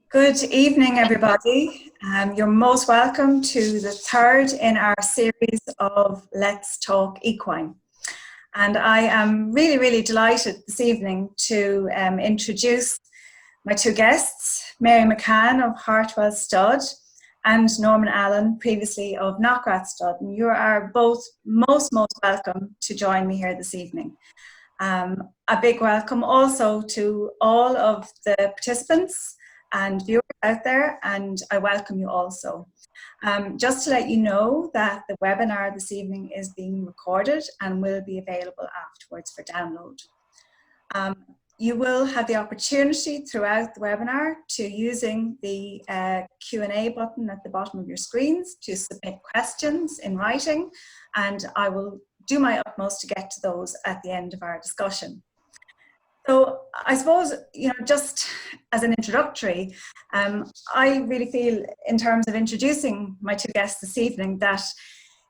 Good evening, everybody. You're most welcome to the third in our series of Let's Talk Equine. And I am really delighted this evening to introduce my two guests, Mary McCann of Hartwell Stud and Norman Allen, previously of Knockrath Stud. And you are both most welcome to join me here this evening. A big welcome also to all of the participants and viewers out there, and I welcome you also. Just to let you know that the webinar this evening is being recorded and will be available afterwards for download. You will have the opportunity throughout the webinar to using the Q&A button at the bottom of your screens to submit questions in writing, and I will do my utmost to get to those at the end of our discussion. So I suppose, just as an introductory, I really feel in terms of introducing my two guests this evening that,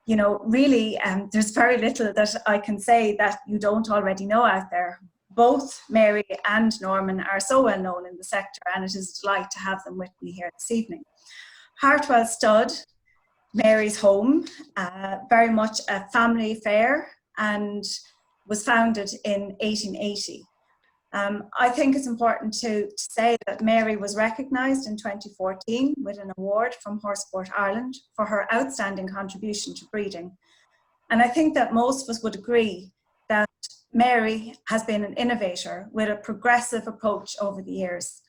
really there's very little that I can say that you don't already know out there. Both Mary and Norman are so well known in the sector, and it is a delight to have them with me here this evening. Hartwell Stud, Mary's home, very much a family affair, and was founded in 1880. I think it's important to say that Mary was recognised in 2014 with an award from Horsesport Ireland for her outstanding contribution to breeding. And I think that most of us would agree that Mary has been an innovator with a progressive approach over the years.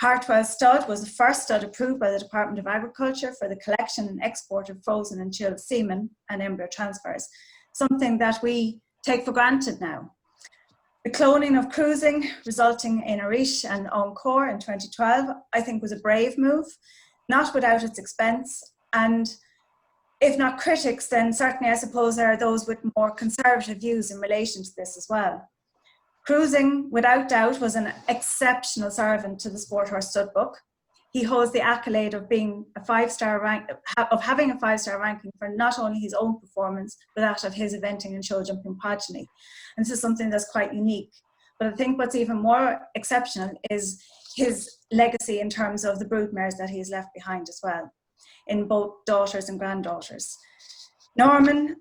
Hartwell Stud was the first stud approved by the Department of Agriculture for the collection and export of frozen and chilled semen and embryo transfers, something that we take for granted now. The cloning of cruising, resulting in Arish and Encore in 2012, I think was a brave move, not without its expense. And if not critics, then certainly I suppose there are those with more conservative views in relation to this as well. Cruising, without doubt, was an exceptional servant to the Sport Horse Stud Book. He holds the accolade of being a having a five-star ranking for not only his own performance, but that of his eventing and show jumping progeny. And this is something that's quite unique. But I think what's even more exceptional is his legacy in terms of the broodmares that he's left behind as well, in both daughters and granddaughters. Norman,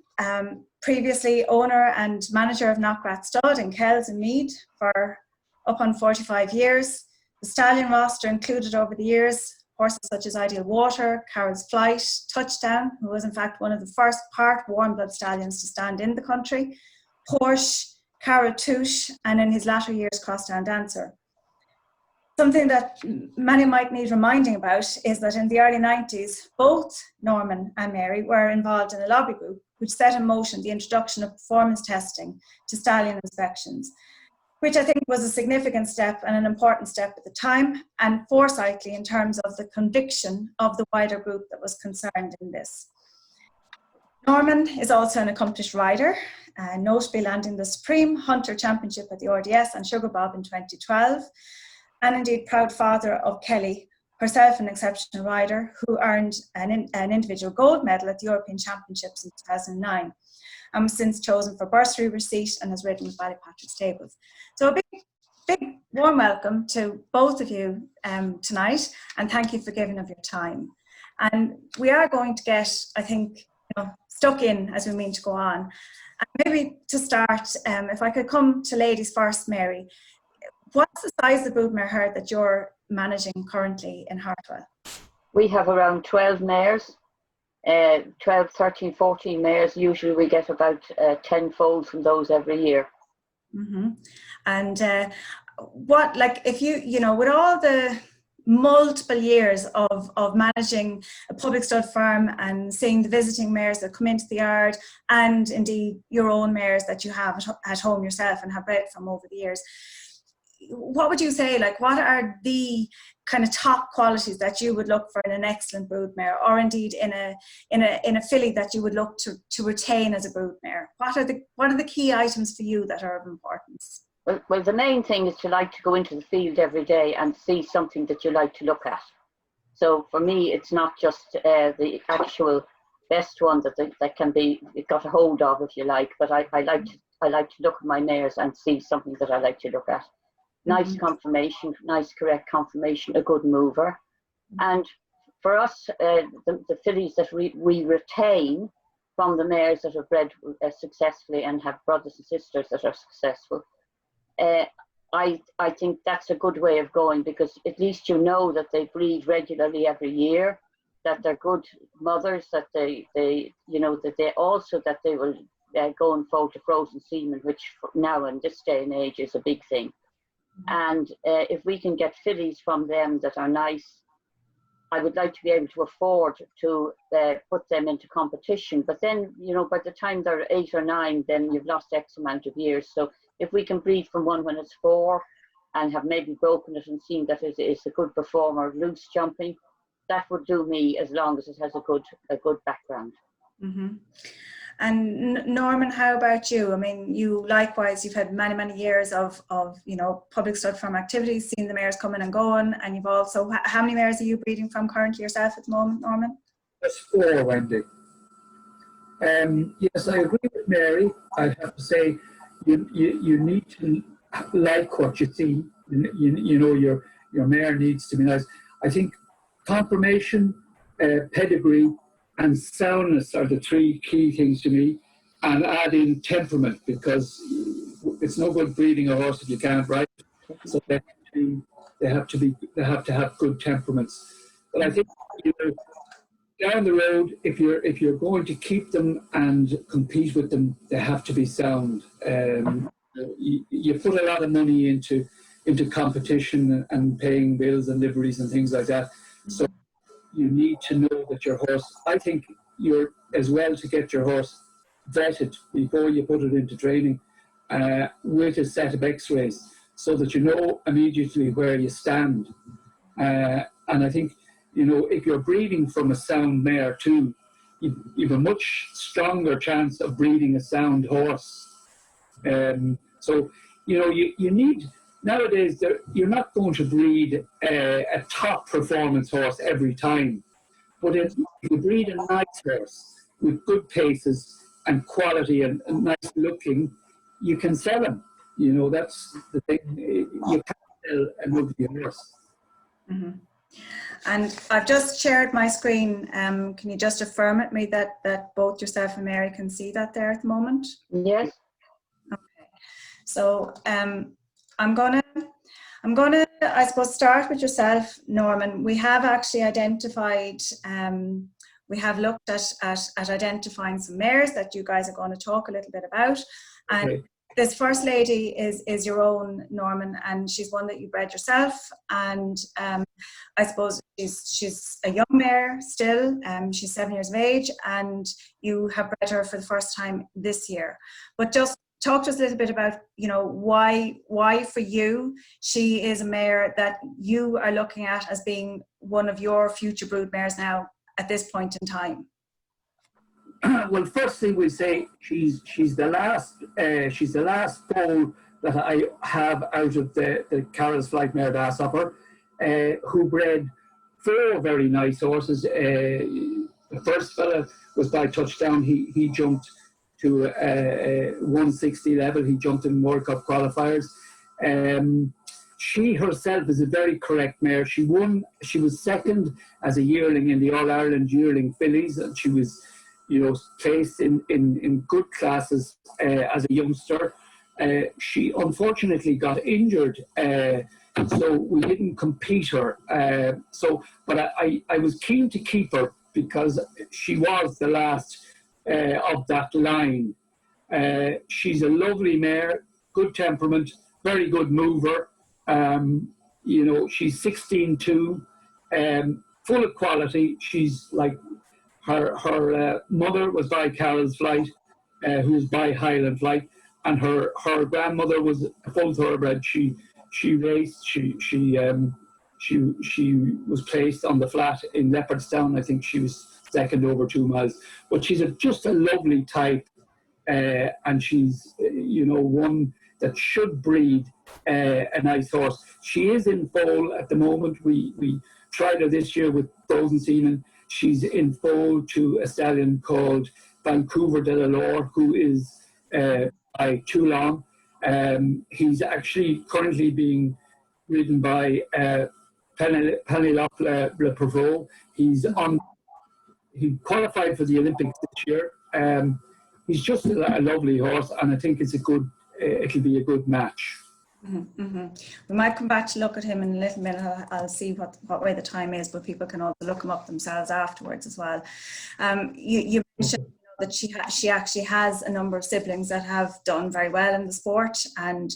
previously owner and manager of Knockrath Stud in Kells and Mead for up on 45 years. The stallion roster included over the years horses such as Ideal Water, Carol's Flight, Touchdown, who was in fact one of the first part warm blood stallions to stand in the country, Porsche, Carol Touche, and in his latter years, Crosstown Dancer. Something that many might need reminding about is that in the early 90s, both Norman and Mary were involved in a lobby group which set in motion the introduction of performance testing to stallion inspections, which I think was a significant step and an important step at the time, and foresightly in terms of the conviction of the wider group that was concerned in this. Norman is also an accomplished rider, notably landing the Supreme Hunter Championship at the RDS and Sugar Bob in 2012, and indeed proud father of Kelly, herself an exceptional rider, who earned an individual gold medal at the European Championships in 2009. And was since chosen for bursary receipt and has ridden with Ballypatrick Stables. So a big warm welcome to both of you tonight, and thank you for giving of your time. And we are going to get, I think, stuck in as we mean to go on. And maybe to start, if I could come to ladies first, Mary, what's the size of the broodmare herd that you're managing currently in Hartwell? We have around 12 mares. 12, 13, 14 mares. Usually we get about 10 foals from those every year. Mm-hmm. And if you, with all the multiple years of managing a public stud farm and seeing the visiting mares that come into the yard, and indeed your own mares that you have at home yourself and have bred from over the years, what would you say, what are the kind of top qualities that you would look for in an excellent broodmare, or indeed in a filly that you would look to retain as a broodmare? What are the key items for you that are of importance? Well, the main thing is to like to go into the field every day and see something that you like to look at. So for me, it's not just the actual best one that can be got a hold of, if you like, but I like to look at my mares and see something that I like to look at. nice conformation, nice correct conformation, a good mover. And for us, the fillies that we retain from the mares that have bred successfully and have brothers and sisters that are successful, I think that's a good way of going, because at least you know that they breed regularly every year, that they're good mothers, that they you know, that they also, that they will go and foal to frozen semen, which now in this day and age is a big thing. And if we can get fillies from them that are nice, I would like to be able to afford to put them into competition. But then, you know, by the time they're 8 or 9, then you've lost X amount of years. So if we can breed from one when it's 4 and have maybe broken it and seen that it's a good performer, loose jumping, that would do me, as long as it has a good background. Mm-hmm. And Norman, how about you? I mean, you likewise, you've had many, many years of you know, public stud farm activities, seeing the mares coming and going, and you've also, how many mares are you breeding from currently yourself at the moment, Norman? That's 4, Wendy. Yes, I agree with Mary. I have to say, you need to like what you see. You know, your mare needs to be nice. I think conformation, pedigree, and soundness are the 3 key things to me, and add in temperament, because it's no good breeding a horse if you can't ride. So they have to have good temperaments. But I think, you know, down the road, if you're going to keep them and compete with them, they have to be sound. You put a lot of money into competition and paying bills and liveries and things like that. So you need to know that your horse, I think you're as well to get your horse vetted before you put it into training with a set of x-rays, so that you know immediately where you stand. And I think, you know, if you're breeding from a sound mare too, you've a much stronger chance of breeding a sound horse. So, you know, you need, nowadays, you're not going to breed a top performance horse every time. But if you breed a nice horse with good paces and quality and nice looking, you can sell him. You know, that's the thing. You can't sell an ugly horse. Mm-hmm. And I've just shared my screen. Can you just affirm it me that both yourself and Mary can see that there at the moment? Yes. Okay. So I'm gonna, I suppose, start with yourself, Norman. We have actually identified, we have looked at identifying some mares that you guys are going to talk a little bit about. And okay. This first lady is your own, Norman, and she's one that you bred yourself. And I suppose she's a young mare still. She's 7 years of age, and you have bred her for the first time this year. But just talk to us a little bit about, you know, why for you she is a mare that you are looking at as being one of your future brood mares now at this point in time. Well, firstly, we say she's the last foal that I have out of the Carol's Flight mare Grasshopper, who bred 4 very nice horses. The first fella was by Touchdown. He jumped to 160 level. He jumped in World Cup qualifiers. She herself is a very correct mare. She was second as a yearling in the All-Ireland yearling fillies, and she was, you know, placed in good classes as a youngster. She unfortunately got injured, so we didn't compete her. But I was keen to keep her because she was the last of that line. She's a lovely mare, good temperament, very good mover. You know, she's 16'2", full of quality. She's like, her mother was by Carol's Flight, who was by Highland Flight, and her grandmother was a full thoroughbred. She raced. She was placed on the flat in Leopardstown. I think she was second over 2 miles. But she's just a lovely type, and she's, you know, one that should breed a nice horse. She is in foal at the moment. We tried her this year with frozen semen. She's in foal to a stallion called Vancouver de la Lore, who is by Toulon. He's actually currently being ridden by Penelope Le Provaux. He qualified for the Olympics this year. He's just a lovely horse, and I think it's it'll be a good match. Mm-hmm, mm-hmm. We might come back to look at him in a little minute. I'll see what way the time is, but people can also look him up themselves afterwards as well. You mentioned that she actually has a number of siblings that have done very well in the sport, and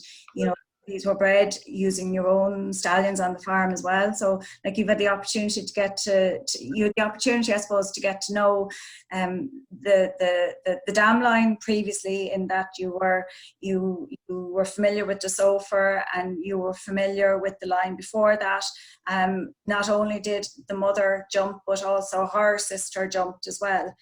these were bred using your own stallions on the farm as well. So, like, you've had the opportunity I suppose, to get to know the dam line previously, in that you were familiar with the Sofer, and you were familiar with the line before that. Not only did the mother jump, but also her sister jumped as well.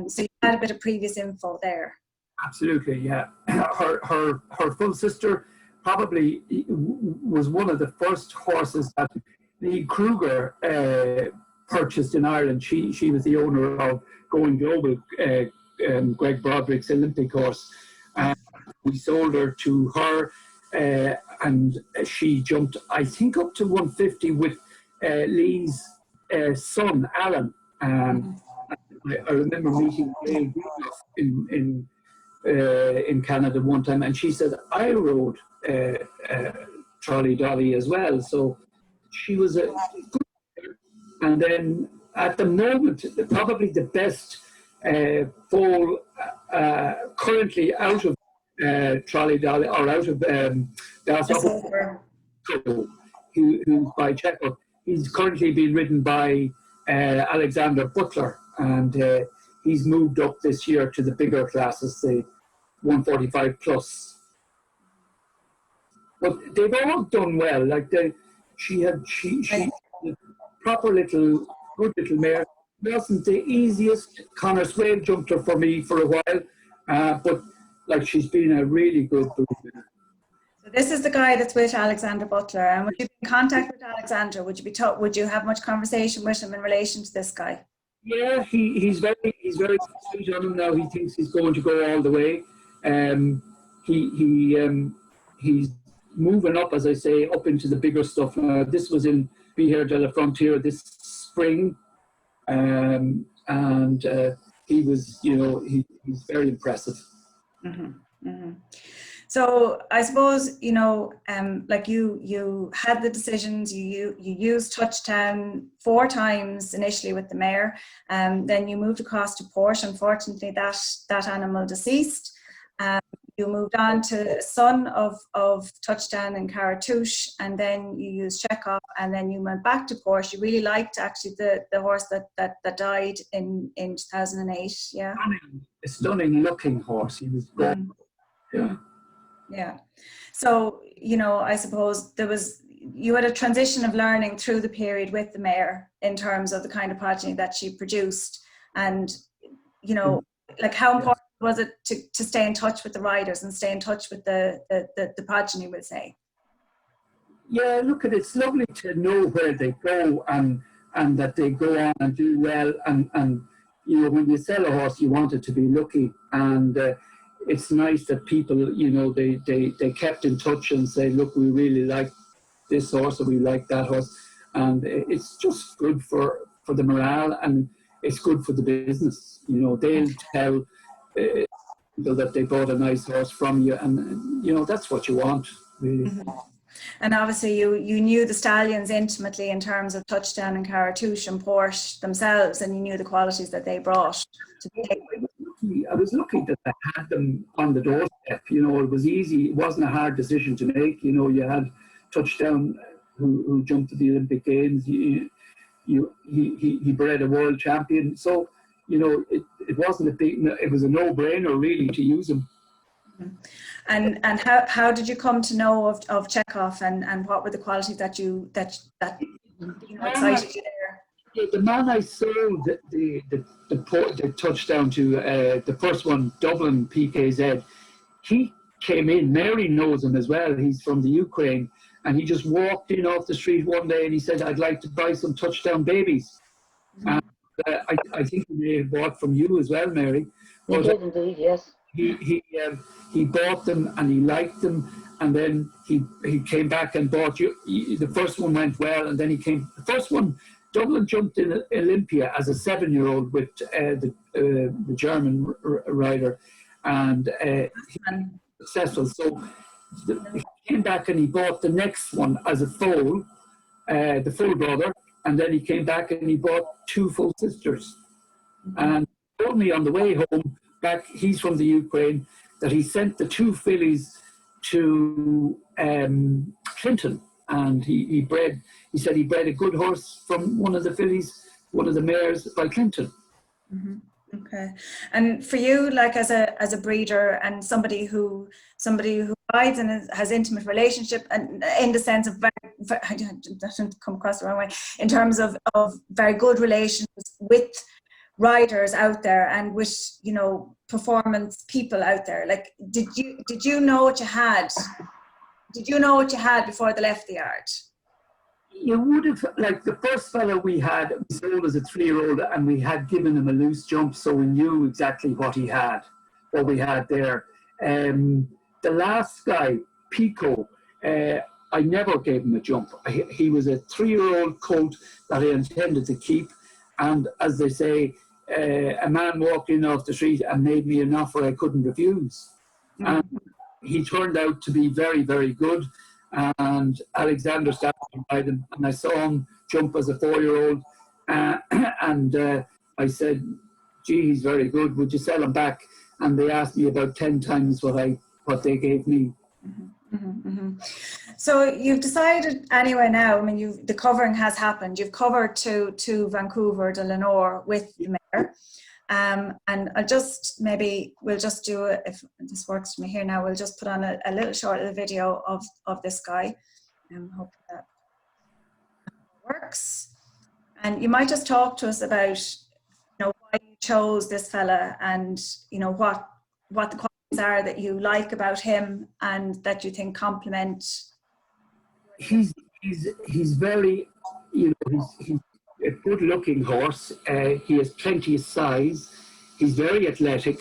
So you had a bit of previous info there. Absolutely, yeah. Her full sister probably was one of the first horses that Lee Kruger purchased in Ireland. She was the owner of Going Global, Greg Broderick's Olympic horse. We sold her to her, and she jumped, I think, up to 150 with Lee's son, Alan. I remember meeting Gail in Canada one time, and she said, I rode Trolley Dolly as well. So she was a good player. And then at the moment, probably the best foal currently out of Trolley Dolly, or out of who's by Checo. He's currently being ridden by Alexander Butler, and he's moved up this year to the bigger classes, the 145 plus. But they've all done well. Like she had a proper good little mare. It wasn't the easiest. Connor Swain jumped her for me for a while, but like, she's been a really good broodmare. So this is the guy that's with Alexander Butler, and would you be in contact with Alexander? Would you have much conversation with him in relation to this guy? Yeah, he's very sweet on him now. He thinks he's going to go all the way. He's moving up, as I say, up into the bigger stuff. This was in Bihar de la Frontier this spring, and he was, he's very impressive. Mm-hmm, mm-hmm. So I suppose, like you had the decisions, you used Touchdown 4 times initially with the mare, and then you moved across to Porsche. Unfortunately, that animal deceased. You moved on to Son of Touchdown and Carratouche, and then you used Chekhov, and then you went back to Porsche. You really liked actually the horse that died in 2008. Yeah, a stunning looking horse. He was great. Yeah. So, I suppose you had a transition of learning through the period with the mare in terms of the kind of progeny that she produced, and like, how important was it to stay in touch with the riders and stay in touch with the progeny, we'll say? Yeah, look, it's lovely to know where they go and that they go on and do well, and when you sell a horse, you want it to be lucky, and it's nice that people, they kept in touch and say, look, we really like this horse, or we like that horse, and it's just good for the morale, and it's good for the business. They'll tell people that they bought a nice horse from you, and that's what you want, really. Mm-hmm. And obviously you knew the stallions intimately in terms of Touchdown and Carratouche and Porsche themselves, and you knew the qualities that they brought to the table. I was lucky that I had them on the doorstep. It was easy. It wasn't a hard decision to make. You had Touchdown, who jumped to the Olympic Games. He bred a world champion. So, it wasn't it was a no-brainer really to use him. And how did you come to know of Chekhov, and what were the qualities that excited you there? The man I sold the Touchdown to, the first one, Dublin PKZ, he came in. Mary knows him as well. He's from the Ukraine, and he just walked in off the street one day and he said, I'd like to buy some Touchdown babies. Mm-hmm. I think he may have bought from you as well, Mary. He did indeed, yes. he bought them and he liked them, and then he came back and bought you. The first one went well, and then the first one. Dublin jumped in Olympia as a 7-year-old with the German rider, and he was successful. So he came back and he bought the next one as a foal, the full brother, and then he came back and he bought 2 full sisters. And he told me on the way home back, he's from the Ukraine, that he sent the 2 fillies to Clinton. And he said he bred a good horse from one of the fillies, one of the mares by Clinton. Mm-hmm. Okay. And for you, like as a breeder and somebody who rides and has intimate relationship, and in the sense of I don't come across the wrong way, in terms of very good relations with riders out there and with, you know, performance people out there, like did you know what you had? Did you know what you had before they left the yard? You would have, like the first fella we had, we sold as a 3-year-old, and we had given him a loose jump, so we knew exactly what we had there. The last guy, Pico, I never gave him a jump. He was a 3-year-old colt that I intended to keep, and as they say, a man walked in off the street and made me an offer I couldn't refuse. And he turned out to be very, very good. And Alexander started to ride him, and I saw him jump as a 4-year-old. And I said, gee, he's very good. Would you sell him back? And they asked me about 10 times what they gave me. Mm-hmm, mm-hmm. So you've decided anyway now, I mean, the covering has happened. You've covered to Vancouver, to Lenore with the mare. And we'll just do it, if this works for me here now, we'll just put on a little short little video of this guy, and hope that works. And you might just talk to us about, you know, why you chose this fella, and you know what the qualities are that you like about him and that you think complement. He's very, you know, he's a good-looking horse. He has plenty of size. He's very athletic.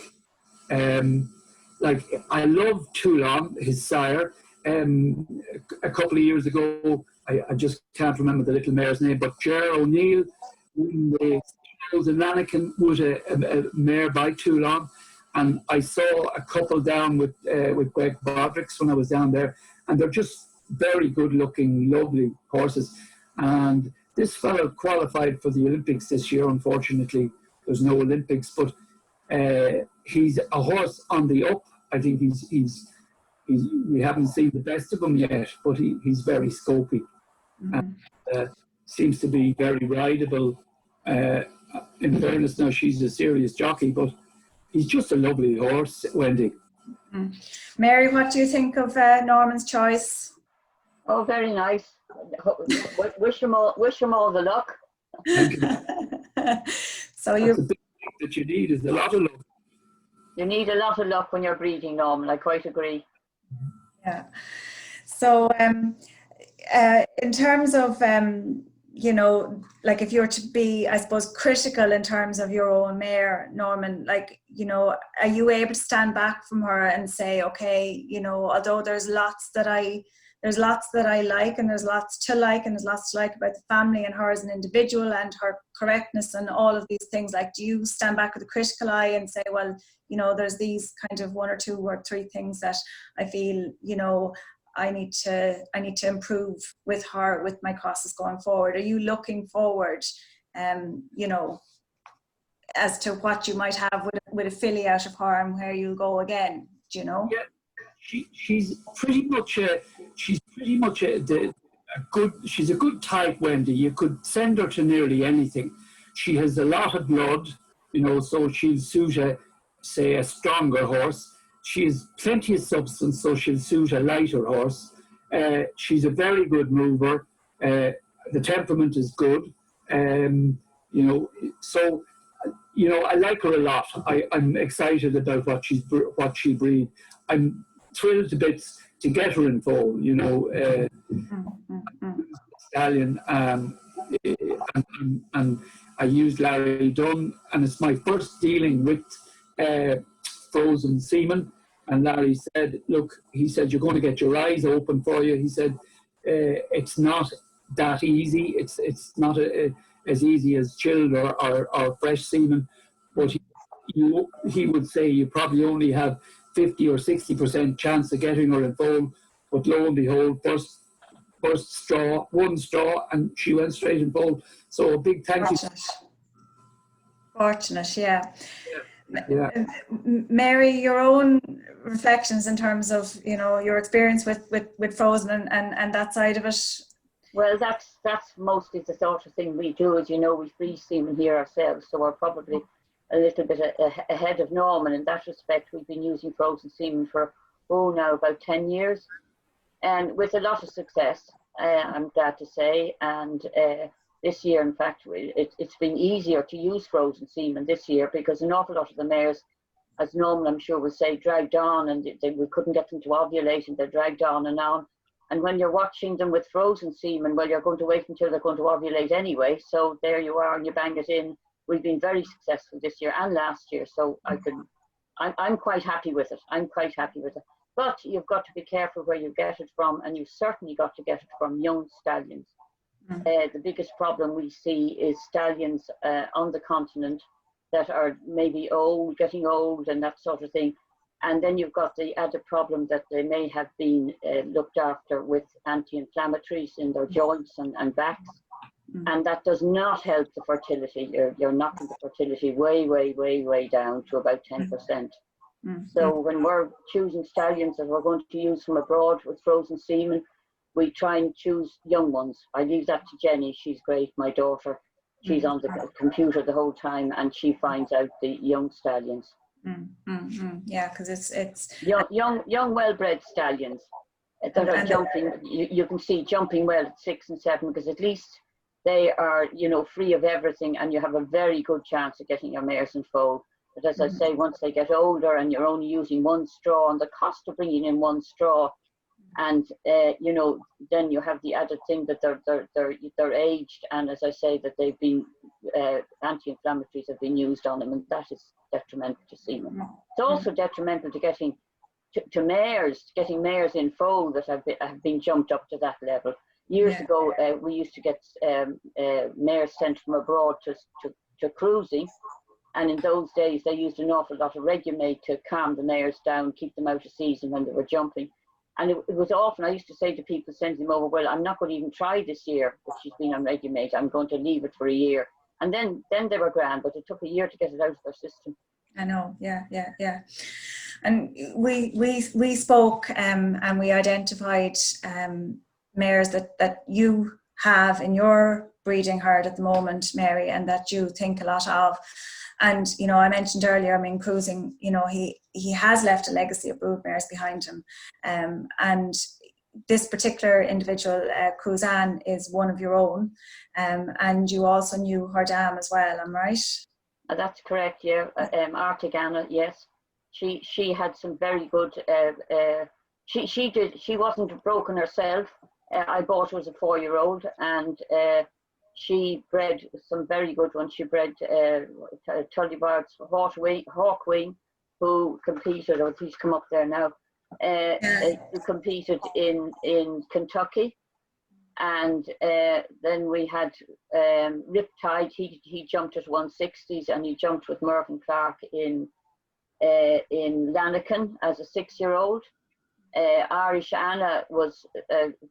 Like, I love Toulon, his sire. A couple of years ago, I just can't remember the little mare's name, but Ger O'Neill, the Lanaken, was a mare by Toulon, and I saw a couple down with Greg Broderick's when I was down there, and they're just very good-looking, lovely horses. And this fellow qualified for the Olympics this year. Unfortunately, there's no Olympics, but he's a horse on the up. I think he's we haven't seen the best of him yet, but he's very scopy. Mm-hmm. And seems to be very rideable. In fairness, now she's a serious jockey, but he's just a lovely horse, Wendy. Mm-hmm. Mary, what do you think of Norman's choice? Oh, very nice. Wish him all the luck. Thank you. So that's a big thing that you need is a lot of luck. You need a lot of luck when you're breeding, Norman. I quite agree. Yeah. So in terms of you know, like if you're to be, I suppose, critical in terms of your own mare, Norman, like, you know, are you able to stand back from her and say, okay, you know, although there's lots that I like, and there's lots to like, and there's lots to like about the family and her as an individual and her correctness and all of these things, like, do you stand back with a critical eye and say, well, you know, there's these kind of 1 or 2 or 3 things that I feel, you know, I need to improve with her, with my crosses going forward? Are you looking forward, you know, as to what you might have with a filly out of her and where you'll go again? Do you know? Yeah. She's pretty much a good type, Wendy. You could send her to nearly anything. She has a lot of blood, you know, so she'll suit a stronger horse. She has plenty of substance, so she'll suit a lighter horse. She's a very good mover. The temperament is good. You know, so, you know, I like her a lot. I'm excited about what she'll breed. I'm thrilled to bits to get her in foal, you know. Stallion, and I used Larry Dunn, and it's my first dealing with frozen semen. And Larry said, look, he said, you're going to get your eyes open for you. He said, it's not that easy. It's not as easy as chilled or fresh semen. But he would say you probably only have 50 or 60% chance of getting her in foal. But lo and behold, first straw, one straw, and she went straight in foal. So a big thank you. Fortunate, yeah. Yeah. Mary, your own reflections in terms of, you know, your experience with frozen and that side of it. Well, that's mostly the sort of thing we do. As you know, we freeze semen here ourselves, so we're probably a little bit ahead of norm. And in that respect, we've been using frozen semen for now about 10 years, and with a lot of success, I'm glad to say. And this year, in fact, it's been easier to use frozen semen this year because an awful lot of the mares, as Norman I'm sure will say, dragged on, and we couldn't get them to ovulate, and they're dragged on and on. And when you're watching them with frozen semen, well, you're going to wait until they're going to ovulate anyway. So there you are, and you bang it in. We've been very successful this year and last year, so I'm quite happy with it. I'm quite happy with it. But you've got to be careful where you get it from, and you've certainly got to get it from young stallions. The biggest problem we see is stallions on the continent that are maybe old, getting old, and that sort of thing. And then you've got the added problem that they may have been looked after with anti-inflammatories in their joints and backs. And that does not help the fertility. You're knocking the fertility way down to about 10%. So when we're choosing stallions that we're going to use from abroad with frozen semen, we try and choose young ones. I leave that to Jenny. She's great, my daughter. She's on the computer the whole time, and she finds out the young stallions. Yeah, because it's young well-bred stallions that are jumping. You can see jumping well at 6 and 7, because at least they are, you know, free of everything, and you have a very good chance of getting your mares in foal. But as I say, once they get older and you're only using one straw, and the cost of bringing in one straw, and you know, then you have the added thing that they're aged, and as I say, that they've been anti-inflammatories have been used on them, and that is detrimental to semen. It's also detrimental to getting mares in foal that have been jumped up to that level. Years ago, we used to get mares sent from abroad to cruising, and in those days they used an awful lot of Regulate to calm the mares down, keep them out of season when they were jumping. And it was often, I used to say to people sending them over, well, I'm not going to even try this year if she's been on Regulate. I'm going to leave it for a year. And then they were grand, but it took a year to get it out of their system. I know, yeah. And we spoke and we identified mares that you have in your breeding herd at the moment, Mary, and that you think a lot of. And, you know, I mentioned earlier, I mean, cruising, you know, he has left a legacy of broodmares behind him. And this particular individual, Cruzanne, is one of your own. And you also knew her dam as well, am I right? That's correct, yeah. Artigana, yes. She had some very good, she wasn't broken herself. I bought her as a 4-year-old, and she bred some very good ones. She bred Tullibard's Hawkwing, who competed, or he's come up there now, who competed in Kentucky. And then we had Riptide. He jumped at 160s, and he jumped with Mervyn Clark in Lanaken as a 6-year-old. Irish Anna was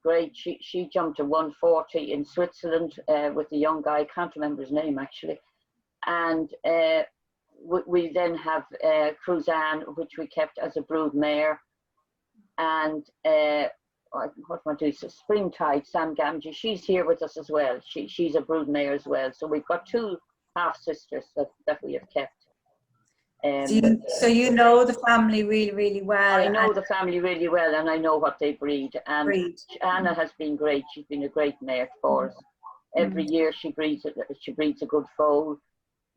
great. She jumped to 140 in Switzerland with a young guy. I can't remember his name actually. And we then have Cruzanne, which we kept as a brood mare. And what am I doing? So Springtide, Sam Gamgee, she's here with us as well. She's a brood mare as well. So we've got 2 half sisters that we have kept. So you know the family really, really well. I know the family really well, and I know what they breed. And Anna has been great. She's been a great mare for us. Every year she breeds a good foal.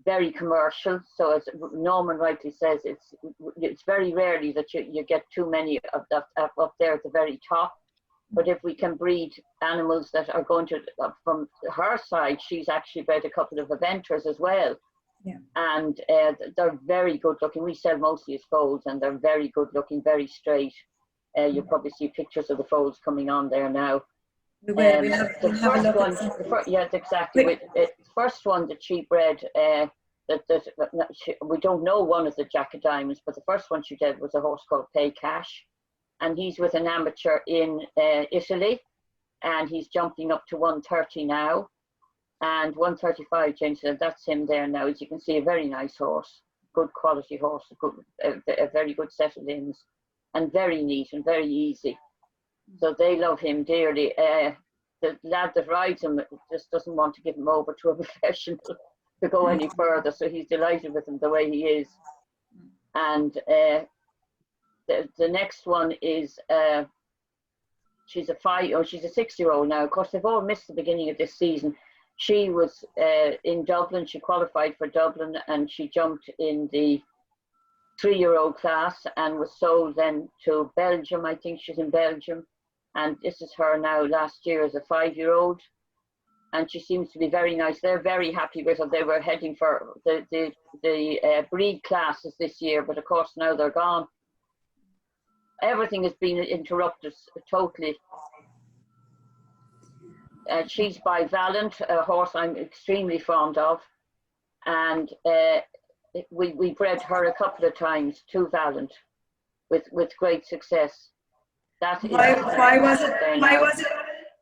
Very commercial. So as Norman rightly says, it's very rarely that you get too many of that up there at the very top. But if we can breed animals that are going to, from her side, she's actually bred a couple of eventers as well. Yeah. And they're very good looking. We sell mostly as foals, and they're very good looking, very straight. You'll probably see pictures of the foals coming on there now. We will. We'll have a look one, at yes, exactly. The first one that she bred, we don't know one of the Jack of Diamonds, but the first one she did was a horse called Teagasc, and he's with an amateur in Italy, and he's jumping up to 130 now, and 135, James said, that's him there now. As you can see, a very nice horse, good quality horse, a very good set of limbs, and very neat and very easy. So they love him dearly. The lad that rides him just doesn't want to give him over to a professional to go any further. So he's delighted with him the way he is. And the next one is she's a 6-year-old now. Of course, they've all missed the beginning of this season. She was in Dublin. She qualified for Dublin, and she jumped in the 3-year-old class and was sold then to Belgium. I think she's in Belgium. And this is her now last year as a 5-year-old. And she seems to be very nice. They're very happy with her. They were heading for the breed classes this year, but of course now they're gone. Everything has been interrupted totally. She's by Valiant, a horse I'm extremely fond of. And we bred her a couple of times to Valiant with great success. Why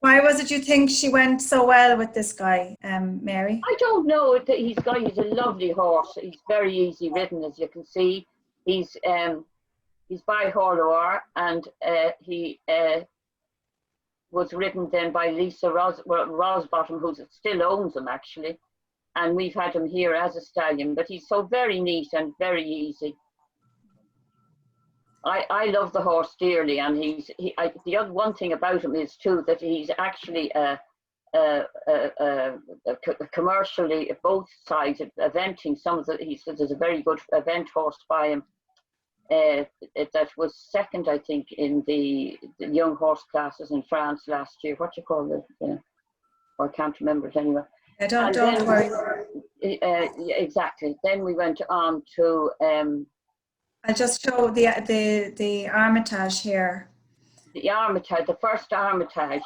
was it you think she went so well with this guy, Mary? I don't know. He's a lovely horse. He's very easy ridden, as you can see. He's by Hartwell, and he was ridden then by Lisa Rosbottom, who still owns him actually. And we've had him here as a stallion, but he's so very neat and very easy. I love the horse dearly, and the other one thing about him is too that he's actually commercially both sides eventing. He says there's a very good event horse by him that was second, I think, in the young horse classes in France last year. What do you call it? I can't remember it anyway. Don't worry. Exactly. Then we went on to. I'll just show the Armitage here. The Armitage, the first Armitage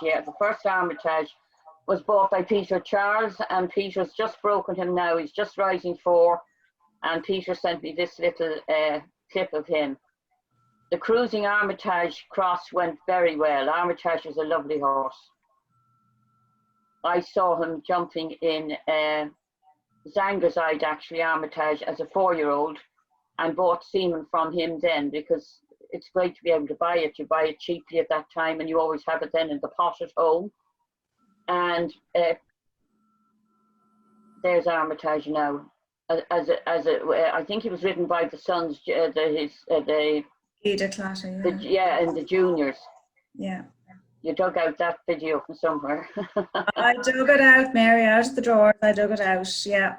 was bought by Peter Charles, and Peter's just broken him now. He's just rising 4, and Peter sent me this little clip of him. The Cruising Armitage cross went very well. Armitage is a lovely horse. I saw him jumping in Zangerside, actually, Armitage, as a 4-year-old. And bought semen from him then, because it's great to be able to buy it. You buy it cheaply at that time, and you always have it then in the pot at home. And there's Armitage now. I think he was ridden by the sons, the Ida Clatter, in the juniors. Yeah. You dug out that video from somewhere. I dug it out, Mary, out of the drawer. I dug it out, yeah.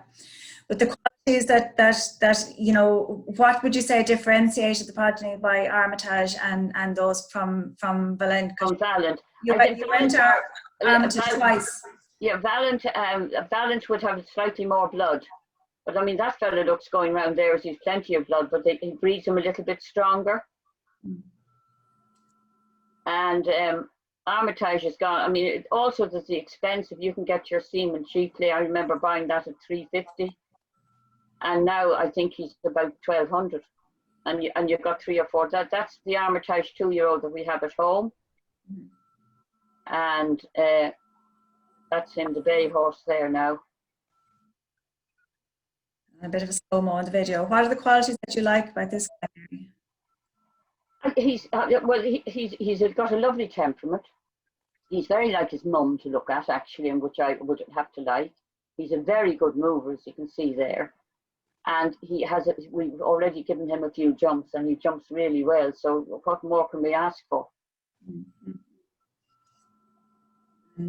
But the qualities that you know, what would you say differentiated the progeny by Armitage and those from Valiant? From Valiant. You went to Armitage twice. Yeah, Valiant would have slightly more blood. But I mean, that fella looks going around there as he's plenty of blood, but he breeds him a little bit stronger. And Armitage is gone. I mean, also there's the expense. If you can get your semen cheaply, I remember buying that at $350. And now I think he's about 1,200, and you've got 3 or 4. That's the Armitage 2-year-old that we have at home, and that's him, the bay horse there now. A bit of a slow-mo on the video. What are the qualities that you like about this guy? He's got a lovely temperament. He's very like his mum to look at, actually, and which I would have to like. He's a very good mover, as you can see there. And we've already given him a few jumps, and he jumps really well. So what more can we ask for?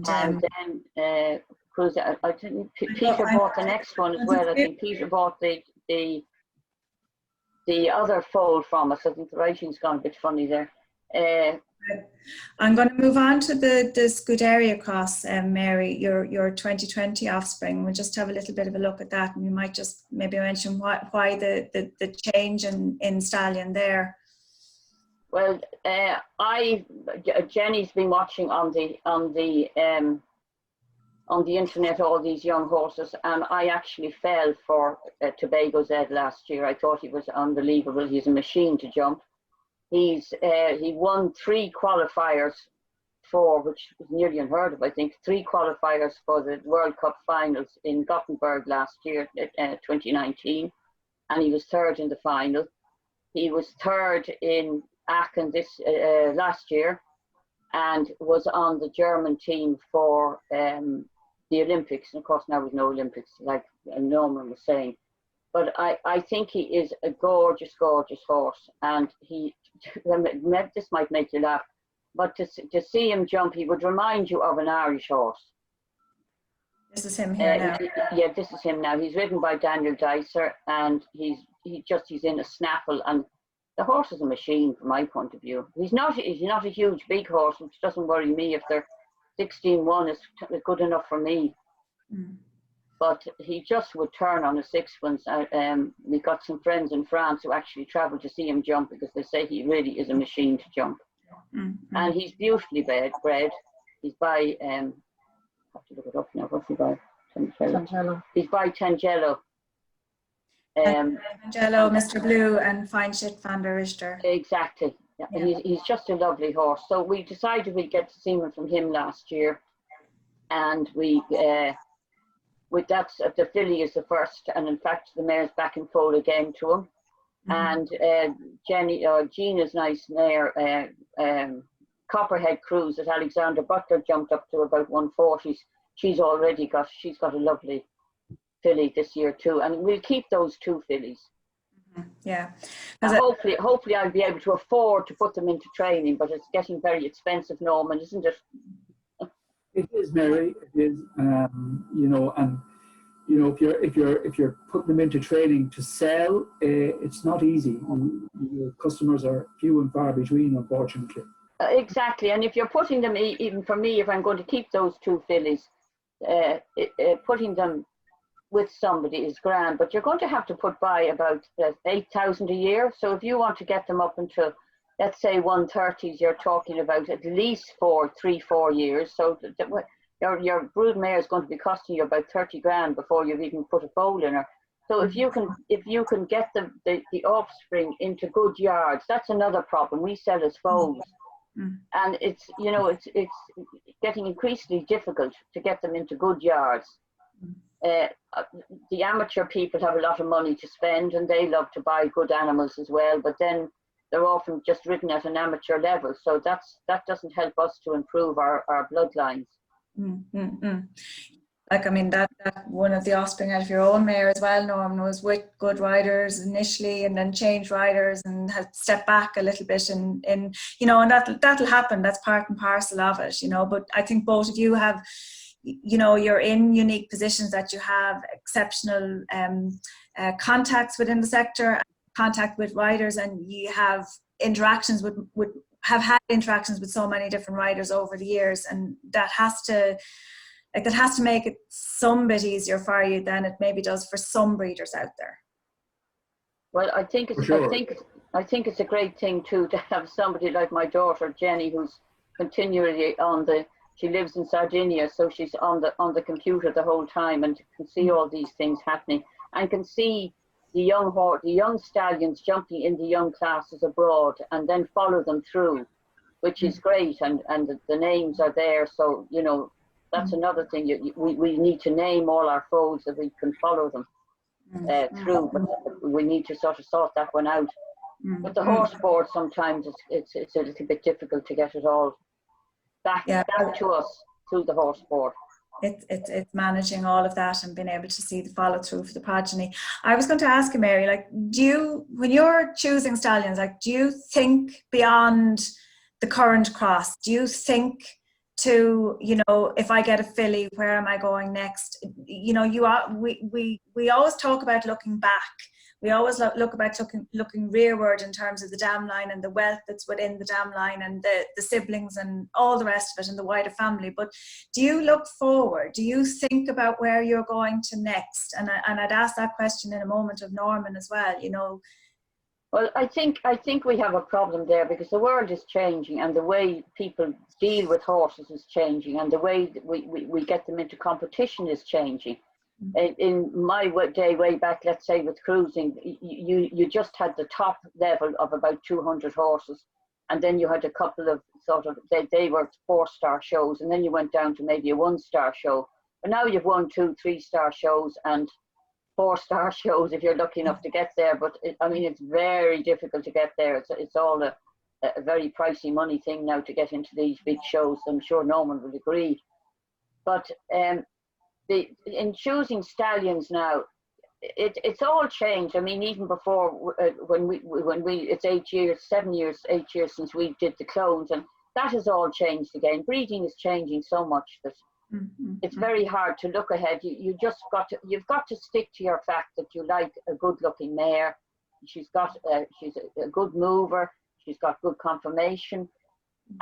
And then, because I think Peter bought the next one as well. I think Peter bought the other foal from us. I think the writing's gone a bit funny there. I'm going to move on to the Scuderia Cross, Mary, your 2020 offspring. We'll just have a little bit of a look at that, and you might just maybe mention why the change in stallion there. Well, Jenny's been watching on the internet all these young horses, and I actually fell for Tobago's Ed last year. I thought he was unbelievable. He's a machine to jump. He won 3 qualifiers which was nearly unheard of, I think, 3 qualifiers for the World Cup finals in Gothenburg last year, 2019, and he was 3rd in the final. He was 3rd in Aachen last year, and was on the German team for the Olympics. And of course, now there's no Olympics, like Norman was saying. But I think he is a gorgeous, gorgeous horse, and this might make you laugh, but to see him jump, he would remind you of an Irish horse. This is him here now. Yeah, this is him now. He's ridden by Daniel Dicer, and he's in a snaffle, and the horse is a machine from my point of view. He's not a huge, big horse, which doesn't worry me. If they're 16-1 is good enough for me. Mm. But he just would turn on a sixpence. We got some friends in France who actually travelled to see him jump, because they say he really is a machine to jump. Mm-hmm. And he's beautifully bred. He's by, I have to look it up now, what's he by? Tangelo. He's by Tangelo. Tangelo, Mr. Blue, and Fine Shit van der Richter. Exactly. Yeah. He's just a lovely horse. So we decided we'd get to see him from him last year. And the filly is the first, and in fact the mare's back in foal again to him. Mm-hmm. And Gina's nice mare, Copperhead Cruise, that Alexander Butler jumped up to about 140s. She's got a lovely filly this year too, and we'll keep those 2 fillies. Mm-hmm. Yeah. Hopefully I'll be able to afford to put them into training, but it's getting very expensive, Norman, isn't it? It is, Mary. It is, if you're putting them into training to sell, it's not easy. Your customers are few and far between, unfortunately. Exactly, and if you're putting them, even for me, if I'm going to keep those 2 fillies, putting them with somebody is grand, but you're going to have to put by about 8,000 a year. So if you want to get them up into, let's say 130s, you're talking about at least 3-4 years. So your broodmare is going to be costing you about 30 grand before you've even put a foal in her. So if you can get the offspring into good yards, that's another problem. We sell as foals, and it's getting increasingly difficult to get them into good yards. The amateur people have a lot of money to spend, and they love to buy good animals as well, but then they're often just ridden at an amateur level, so that doesn't help us to improve our bloodlines. Like, I mean, that one of the offspring out of your own mare as well, Norm, was with good riders initially, and then changed riders and had stepped back a little bit, and and that'll happen. That's part and parcel of it, but I think both of you have, you're in unique positions, that you have exceptional contacts within the sector, contact with riders, and you have interactions have had interactions with so many different riders over the years, and that has to make it some bit easier for you than it maybe does for some breeders out there. Well, I think it's a great thing too to have somebody like my daughter Jenny, who's continually she lives in Sardinia, so she's on the computer the whole time, and can see all these things happening, and can see the young stallions jumping in the young classes abroad, and then follow them through, which is great, and the names are there. So that's another thing. We need to name all our foals that we can follow them through, but we need to sort that one out. But the horse board, sometimes it's a little bit difficult to get it all back to us through the horse board. It's managing all of that and being able to see the follow through for the progeny. I was going to ask you, Mary, when you're choosing stallions, do you think beyond the current cross? Do you think to, if I get a filly, where am I going next? We always talk about looking back, we always look about looking rearward in terms of the dam line and the wealth that's within the dam line and the siblings and all the rest of it and the wider family. But do you look forward? Do you think about where you're going to next? And I'd ask that question in a moment of Norman as well, you know. Well, I think we have a problem there, because the world is changing and the way people deal with horses is changing, and the way that we get them into competition is changing. In my day way back, let's say with cruising, you just had the top level of about 200 horses, and then you had a couple of sort of, they were 4-star shows, and then you went down to maybe a 1-star show. But now you've 1, 2, 3-star shows and 4-star shows if you're lucky enough to get there. But I mean, it's very difficult to get there. It's all a very pricey money thing now to get into these big shows. I'm sure Norman will agree. But in choosing stallions now, it's all changed. I mean, even before when we it's 8 years, 7 years, 8 years since we did the clones, and that has all changed again. Breeding is changing so much that it's very hard to look ahead. You've got to stick to your fact that you like a good-looking mare. She's a good mover. She's got good conformation,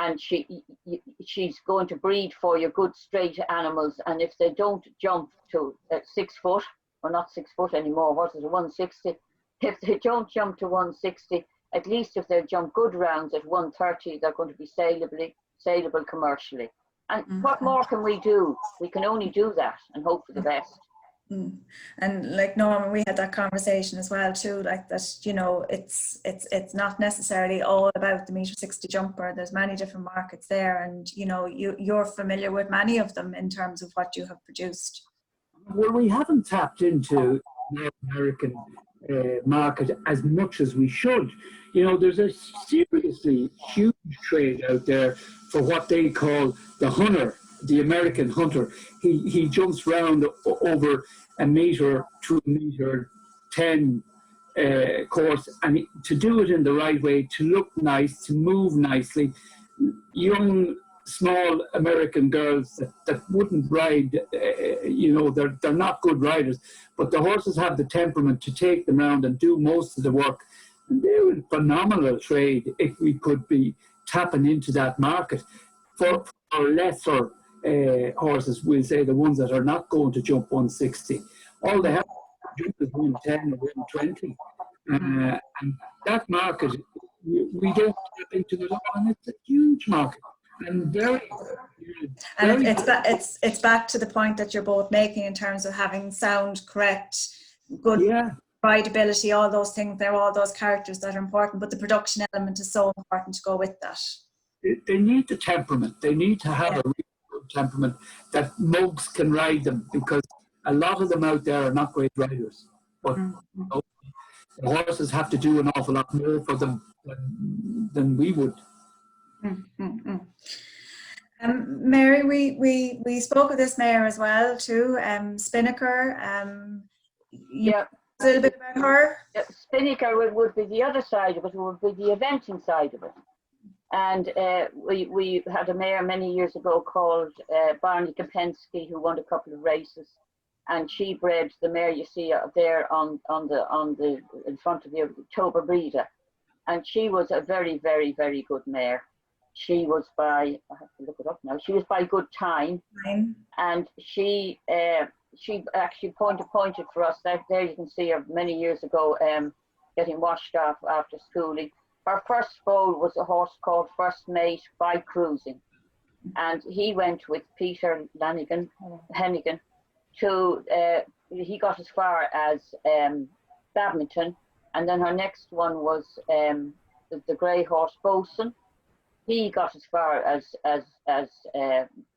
and she's going to breed for you good straight animals. And if they don't jump to 6 foot, or not 6 foot anymore, what is it, 160? If they don't jump to 160, at least if they jump good rounds at 130, they're going to be saleable commercially. And what more can we do? We can only do that and hope for the best. And like Norman, we had that conversation as well too, like that, you know, it's not necessarily all about the 1.60 jumper. There's many different markets there, and you know, you're familiar with many of them in terms of what you have produced. Well, we haven't tapped into the North American market as much as we should. You know, there's a seriously huge trade out there for what they call the hunter, the American hunter. He jumps round over a metre to a metre 10 course, and to do it in the right way, to look nice, to move nicely. Young, small American girls that wouldn't ride, you know, they're not good riders, but the horses have the temperament to take them around and do most of the work. And they're a phenomenal trade if we could be tapping into that market. For lesser horses, we'll say the ones that are not going to jump 160. All they have to jump is 110 or 120. And that market, we don't tap into it all, and it's a huge market. And it's back to the point that you're both making in terms of having sound, correct, good rideability, all those things. They're all those characters that are important, but the production element is so important to go with that. They need the temperament. They need to have a really good temperament that mugs can ride them, because a lot of them out there are not great riders. But you know, the horses have to do an awful lot more for them than we would. Mary, we spoke of this mare as well too, Spinnaker. A little bit about her. Spinnaker would be the other side of it, would be the eventing side of it. And we had a mare many years ago called Barney Kopensky, who won a couple of races, and she bred the mare you see there on the in front of the October breeder, and she was a very, very, very good mare. She was by, I have to look it up now, she was by Good Time, and she actually pointed for us. There you can see her many years ago getting washed off after schooling. Her first foal was a horse called First Mate by Cruising, and he went with Peter Hennigan to, he got as far as Badminton, and then her next one was the grey horse Bosun. He got as far as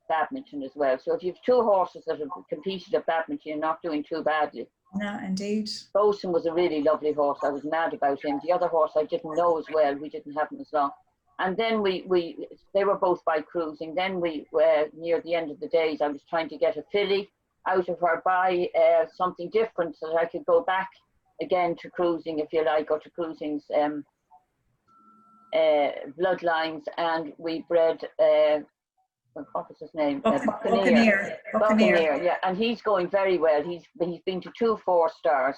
Badminton as well. So if you have two horses that have competed at Badminton, you're not doing too badly. No, indeed. Bosun was a really lovely horse. I was mad about him. The other horse I didn't know as well. We didn't have him as long. And then they were both by Cruising. Then we were near the end of the days. I was trying to get a filly out of her by something different so that I could go back again to Cruising, if you like, or to Cruising's bloodlines, and we bred what was his name? Buccaneer. Yeah, and he's going very well. He's been to 2 4-stars,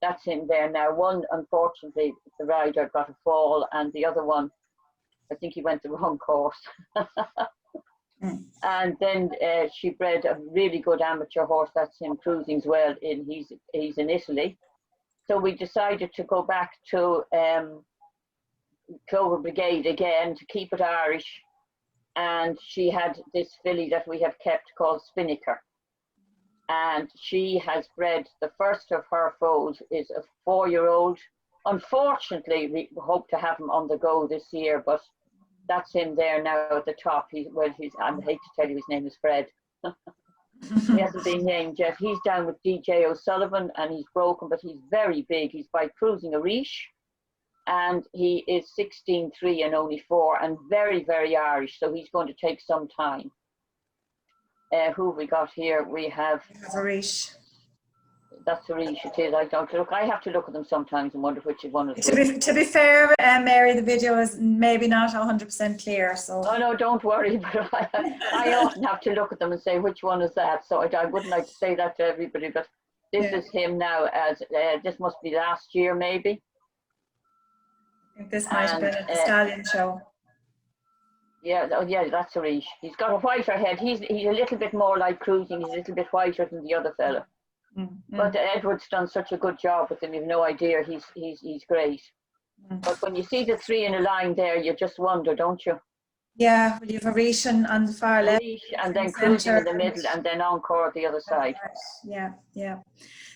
that's in there now. One, unfortunately, the rider got a fall, and the other one, I think he went the wrong course. And then she bred a really good amateur horse. That's him cruising as well. He's in Italy. So we decided to go back to Clover Brigade again to keep it Irish. And she had this filly that we have kept called Spinnaker. And she has bred, the first of her foals is a 4-year-old. Unfortunately, we hope to have him on the go this year, but that's him there now at the top. I hate to tell you his name is Fred. He hasn't been named yet. He's down with DJ O'Sullivan, and he's broken, but he's very big. He's by Cruising Arish, and he is 16.3 and only 4, and very, very Irish, so he's going to take some time. Who have we got here? We have Arish. That's Arish, it is. I don't look. I have to look at them sometimes and wonder which one is to be fair, Mary, the video is maybe not 100% clear. So. Oh no, don't worry. But I often have to look at them and say which one is that. So I wouldn't like to say that to everybody. But this is him now. As this must be last year, maybe. I think this might have been at the Stallion show. Yeah, oh yeah, that's Arish. He's got a whiter head. He's a little bit more like Cruising. He's a little bit whiter than the other fella. But Edward's done such a good job with him. You've no idea. He's great. But when you see the 3 in a line there, you just wonder, don't you? Yeah, well, you've Arish on the far left, and then Cruising in the middle, and then Encore the other side. Yeah, yeah.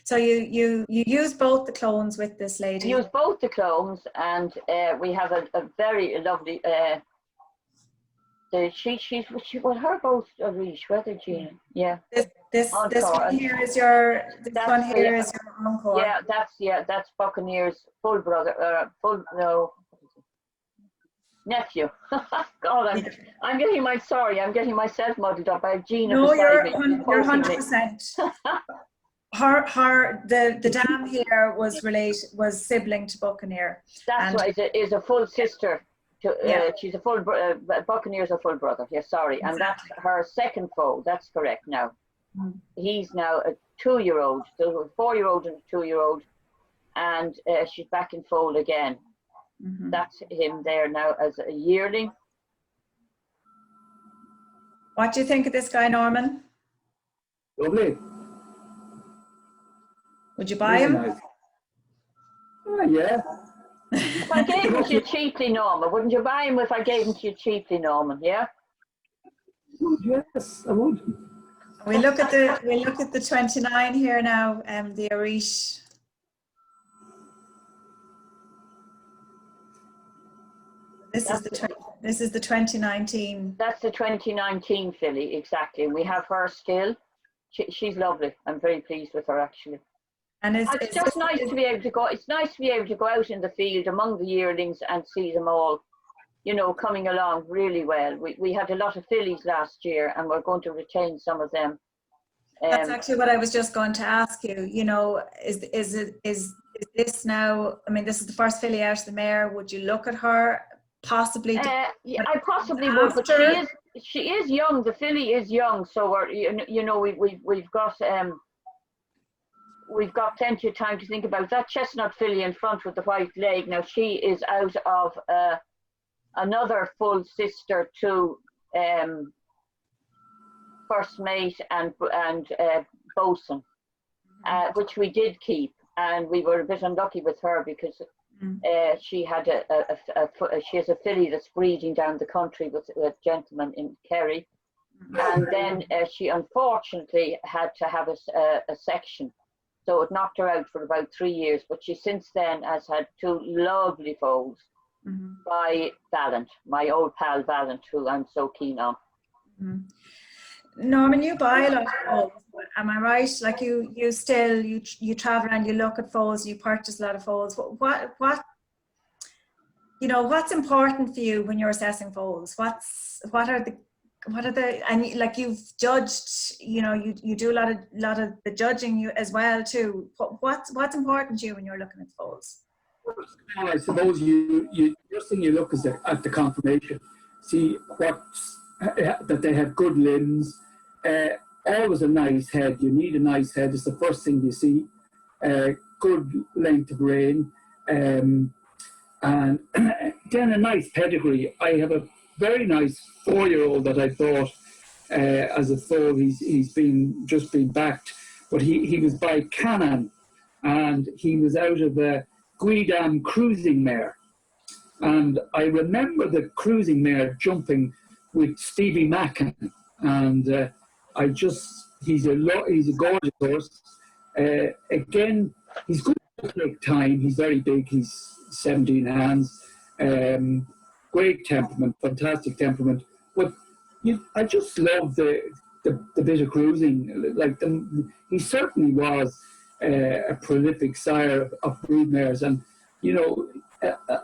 So you use both the clones with this lady. Use both the clones, and we have a very lovely. Her both Arish, whether Gina, yeah. This one here is your. One here is your Encore. Yeah, that's Buccaneer's full brother. Nephew. God, I'm getting myself muddled up. I have Gina. No, you're me, 100%. The dam here was sibling to Buccaneer. That's right. Is a full sister. She's a full Buccaneer's a full brother. Yes, sorry, and that's her second foal. That's correct. Now he's now a 2-year-old, so a 4-year-old and a 2-year-old, and she's back in foal again. That's him there now as a yearling. What do you think of this guy, Norman? Lovely. Would you buy him? Nice. Yeah. If I gave him to you cheaply, Norman, wouldn't you buy him if I gave him to you cheaply, Norman? Yeah. Yes, I would. We look at the 29 here now, the Arish. This is the 2019. That's the 2019 filly, exactly. We have her still. She's lovely. I'm very pleased with her, actually. And it's just nice to be able to go. It's nice to be able to go out in the field among the yearlings and see them all, coming along really well. We had a lot of fillies last year, and we're going to retain some of them. That's actually what I was just going to ask you. Is this now? I mean, this is the first filly out of the mare. Would you look at her possibly? Yeah, I possibly would, but she is young. The filly is young, so we've got plenty of time to think about that chestnut filly in front with the white leg. Now she is out of another full sister to First Mate and Bosun, which we did keep, and we were a bit unlucky with her because she had she has a filly that's breeding down the country with a gentleman in Kerry, and then she unfortunately had to have a section. So it knocked her out for about 3 years, but she since then has had 2 lovely foals by Valent, my old pal Valent, who I'm so keen on. Norman, you buy a lot of foals, am I right? Like you travel and you look at foals, you purchase a lot of foals. What's important for you when you're assessing foals? What are the and like you've judged, you do a lot of the judging as well too. What's important to you when you're looking at foals? I suppose you first thing you look is at the conformation, see that they have good limbs, always a nice head. You need a nice head. It's the first thing you see. good length of rein, and then a nice pedigree. I have a very nice 4-year-old that I thought as a foal. He's just been backed, but he was by Cannon, and he was out of a Guidam cruising mare. And I remember the cruising mare jumping with Stevie Mackin, and he's a gorgeous horse. Again, he's good to take time. He's very big. He's 17 hands. Great temperament, fantastic temperament. But I just love the bit of cruising. He certainly was a prolific sire of broodmares, and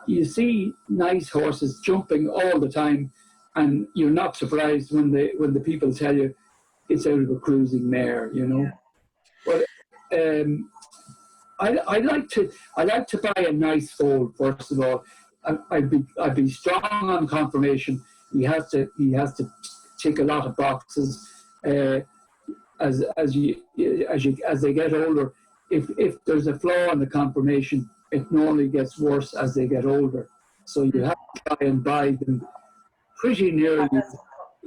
you see nice horses jumping all the time, and you're not surprised when the people tell you it's out of a cruising mare, Yeah. But I like to buy a nice foal first of all. I'd be strong on confirmation. He has to tick a lot of boxes as they get older. If there's a flaw in the confirmation, it normally gets worse as they get older. So you have to try and buy them pretty nearly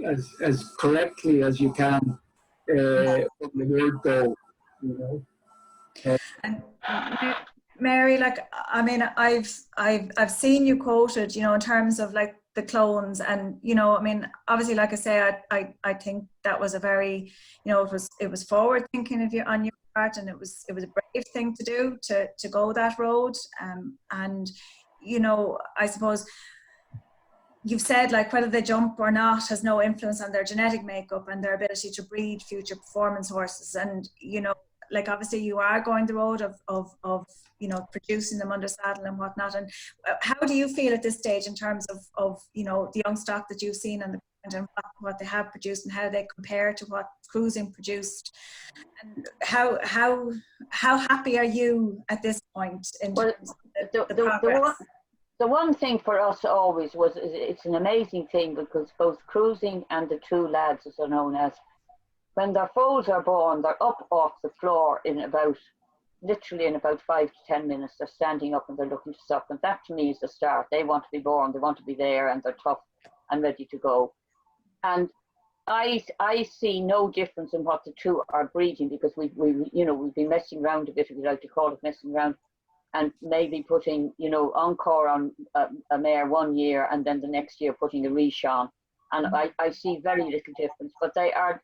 as correctly as you can from the word go, And Mary, I've seen you quoted, in terms of the clones, and obviously, like I say, I think that was a very, it was forward thinking of you on your part, and it was a brave thing to do to go that road, and I suppose you've said whether they jump or not has no influence on their genetic makeup and their ability to breed future performance horses, and obviously you are going the road of producing them under saddle and whatnot. And how do you feel at this stage in terms of the young stock that you've seen and what they have produced, and how they compare to what cruising produced, and how happy are you at this point in terms of the progress? The one thing for us always was, it's an amazing thing, because both cruising and the two lads, as they're known as, when their foals are born, they're up off the floor literally in about 5 to 10 minutes. They're standing up and they're looking to suck. And that to me is the start. They want to be born, they want to be there, and they're tough and ready to go. And I see no difference in what the two are breeding, because we've been messing around a bit, if you like to call it messing around, and maybe putting, encore on a mare 1 year, and then the next year putting a reach on. And I see very little difference, but they are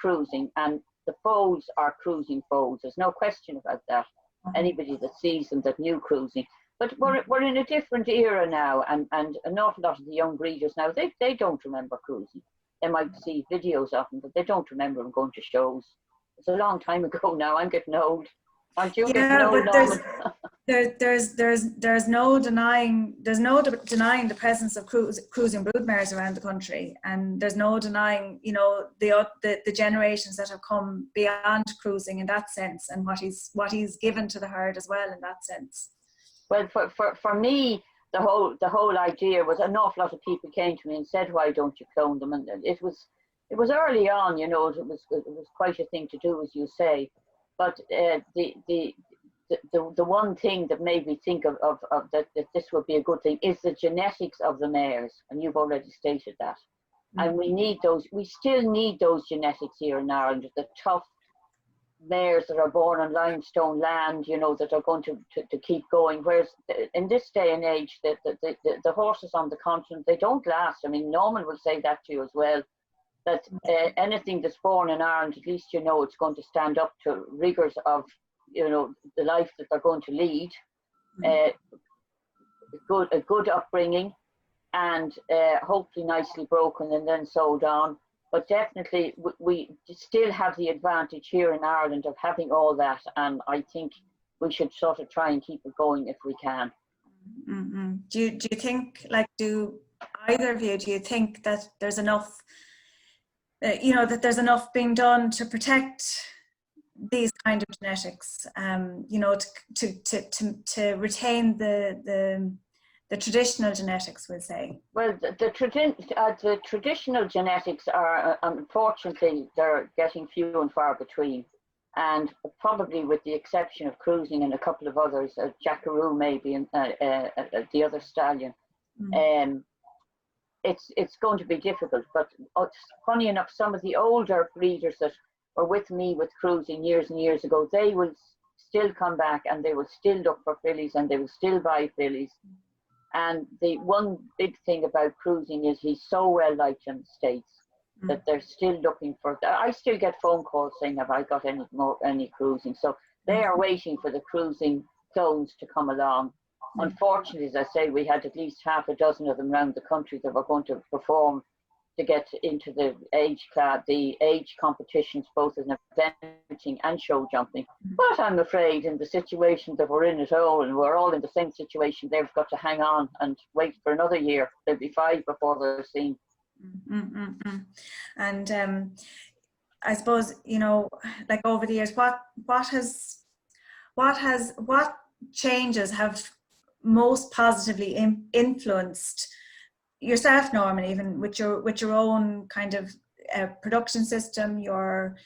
cruising, and the foals are cruising foals. There's no question about that. Anybody that sees them that knew cruising. But we're in a different era now, and an awful lot of the young breeders now, they don't remember cruising. They might see videos of them, but they don't remember them going to shows. It's a long time ago now. I'm getting old. Aren't you getting old? There's no denying the presence of cruising broodmares around the country, and there's no denying the generations that have come beyond cruising in that sense, and what he's given to the herd as well in that sense. Well, for me, the whole idea was, an awful lot of people came to me and said, why don't you clone them? And it was early on, it was quite a thing to do, as you say. But the one thing that made me think of that this would be a good thing is the genetics of the mares, and you've already stated that. And we still need those genetics here in Ireland, the tough mares that are born on limestone land, that are going to keep going. Whereas in this day and age, the horses on the continent, they don't last. I mean, Norman will say that to you as well, that anything that's born in Ireland, at least it's going to stand up to rigours of the life that they're going to lead, a good upbringing, and hopefully nicely broken and then sold on. But definitely we still have the advantage here in Ireland of having all that, and I think we should sort of try and keep it going if we can. Mm-hmm. Do you think, do either of you, do you think that there's enough that there's enough being done to protect these kind of genetics, to retain the traditional genetics, we'll say? Well, the traditional genetics are, unfortunately, they're getting few and far between. and probably with the exception of Cruising and a couple of others, Jackaroo maybe, and the other stallion, it's going to be difficult. But funny enough, some of the older breeders that were with me with Cruising years and years ago, they will still come back and they will still look for fillies and they will still buy fillies. And the one big thing about Cruising is he's so well liked in the States that they're still looking for. I still get phone calls saying, have I got any Cruising? So they are waiting for the Cruising clones to come along. Unfortunately, as I say, we had at least half a dozen of them around the country that were going to perform to get into the age competitions, both in eventing and show jumping. But I'm afraid in the situation that we're in at all, and we're all in the same situation, they've got to hang on and wait for another year. They'll be 5 before they're seen. And I suppose, you know, like over the years, what changes have most positively influenced yourself, Norman, even with your own kind of production system, your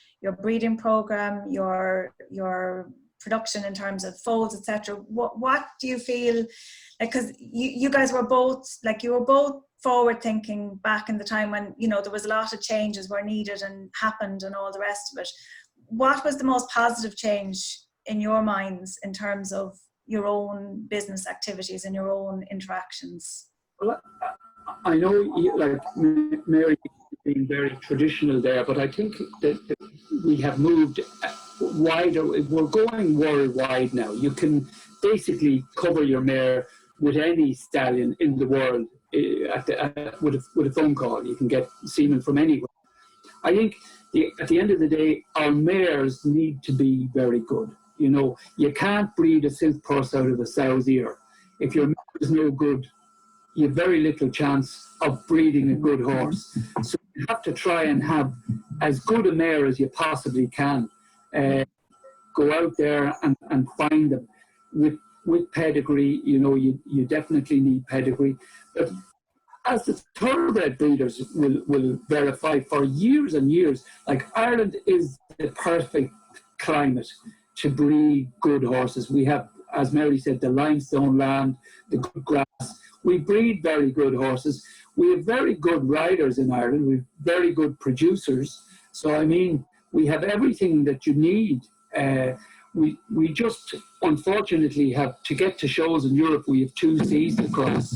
breeding program, your production in terms of foals, etc. What do you feel like? Because you guys were both forward thinking back in the time when, you know, there was a lot of changes were needed and happened and all the rest of it. What was the most positive change in your minds in terms of your own business activities and your own interactions? Well, I know, like Mary being very traditional there, but I think that we have moved wider. We're going worldwide now. You can basically cover your mare with any stallion in the world with a phone call. You can get semen from anywhere. I think at the end of the day, our mares need to be very good. You know, you can't breed a silk purse out of a sow's ear. If your mare is no good, you have very little chance of breeding a good horse. So you have to try and have as good a mare as you possibly can. Go out there and find them. With pedigree, you know, you definitely need pedigree. But as the thoroughbred breeders will verify, for years and years, like Ireland is the perfect climate to breed good horses. We have, as Mary said, the limestone land, the good grass. We breed very good horses. We have very good riders in Ireland. We have very good producers. So, I mean, we have everything that you need. We just, unfortunately, have to get to shows in Europe. We have 2 seas to cross.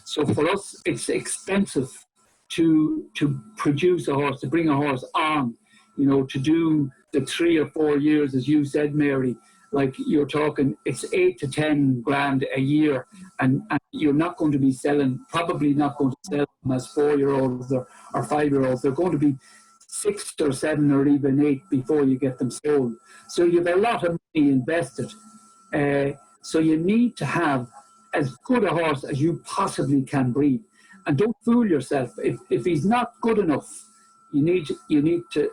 So for us, it's expensive to produce a horse, to bring a horse on, you know, to do the 3 or 4 years, as you said, Mary. Like you're talking, it's 8 to 10 grand a year, and you're not going to be selling, probably not going to sell them as 4-year-olds or 5-year-olds. They're going to be 6 or 7 or even 8 before you get them sold. So you have a lot of money invested. So you need to have as good a horse as you possibly can breed. And don't fool yourself. If he's not good enough, you need to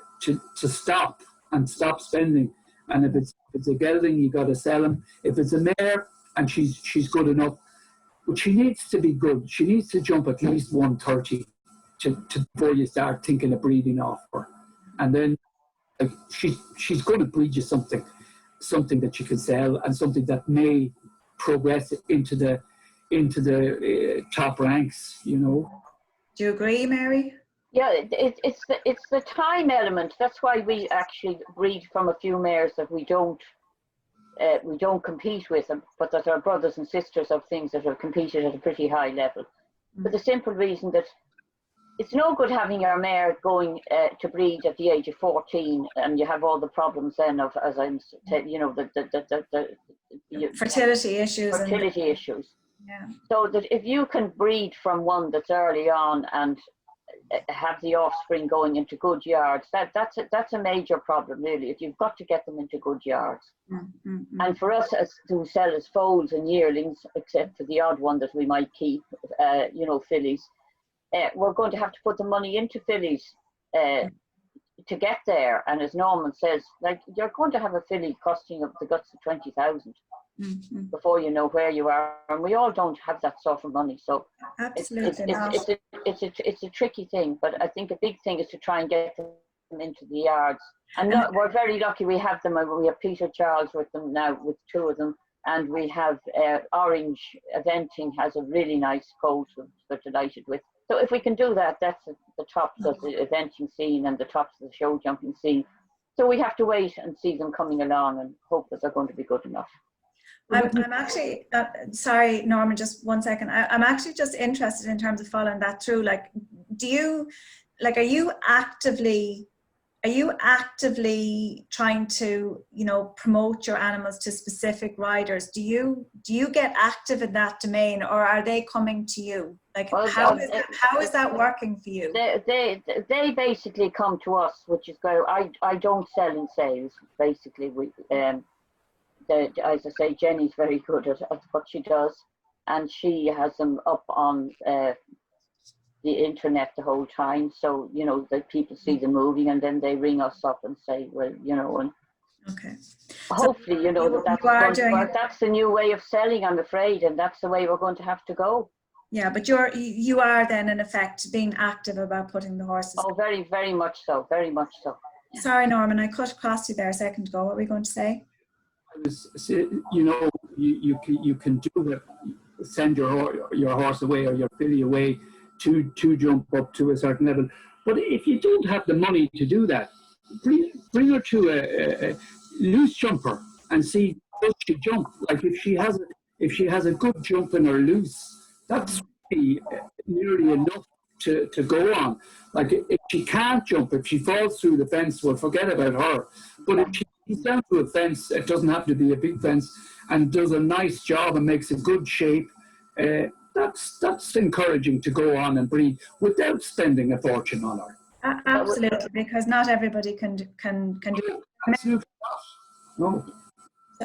stop and stop spending. And if it's a gelding, you got to sell him. If it's a mare and she's good enough, but she needs to be good. She needs to jump at least 130 before you start thinking of breeding off her. And then she's going to breed you something that you can sell and something that may progress into the top ranks, you know. Do you agree, Mary? Yeah, it's the time element. That's why we actually breed from a few mares that we don't compete with them, but that are brothers and sisters of things that have competed at a pretty high level. For the simple reason that it's no good having our mare going to breed at the age of 14, and you have all the problems then of, as I'm, you know, the fertility issues. Fertility issues. Yeah. So that if you can breed from one that's early on and have the offspring going into good yards, that's a major problem, really. If you've got to get them into good yards. And for us to sell as foals and yearlings, except for the odd one that we might keep, you know, fillies, we're going to have to put the money into fillies to get there. And as Norman says, like, you're going to have a filly costing up the guts of 20,000 before you know where you are, and we all don't have that sort of money. So absolutely it's a tricky thing. But I think a big thing is to try and get them them into the yards. And we're very lucky we have them. We have Peter Charles with them now, with 2 of them. And we have Orange Eventing has a really nice colt we're delighted with. So if we can do that, that's the tops of the eventing scene and the tops of the show jumping scene. So we have to wait and see them coming along and hope that they're going to be good enough. I'm actually, sorry, Norman, just 1 second. I'm actually just interested in terms of following that through. Like, are you actively trying to, promote your animals to specific riders? Do you get active in that domain, or are they coming to you? Like, well, how is that working for you? They basically come to us, which is where I don't sell in sales. Basically, as I say, Jenny's very good at what she does, and she has them up on the internet the whole time. So the people see them moving, and then they ring us up and say, well, and okay. Hopefully, that's going to work. That's the new way of selling, I'm afraid, and that's the way we're going to have to go. Yeah, but you are then in effect being active about putting the horses. Oh, very, very much so. Very much so. Sorry, Norman, I cut across you there a second ago. What were we going to say? I was, you can do that. Send your horse away or your filly away to jump up to a certain level. But if you don't have the money to do that, bring her to a loose jumper and see, does she jump? Like if she has a good jump in her loose, that's nearly enough to go on. Like if she can't jump, if she falls through the fence, well, forget about her. But if she's down to a fence, it doesn't have to be a big fence, and does a nice job and makes a good shape, that's encouraging to go on and breed without spending a fortune on her. Absolutely, because not everybody can do it. Absolutely not. No.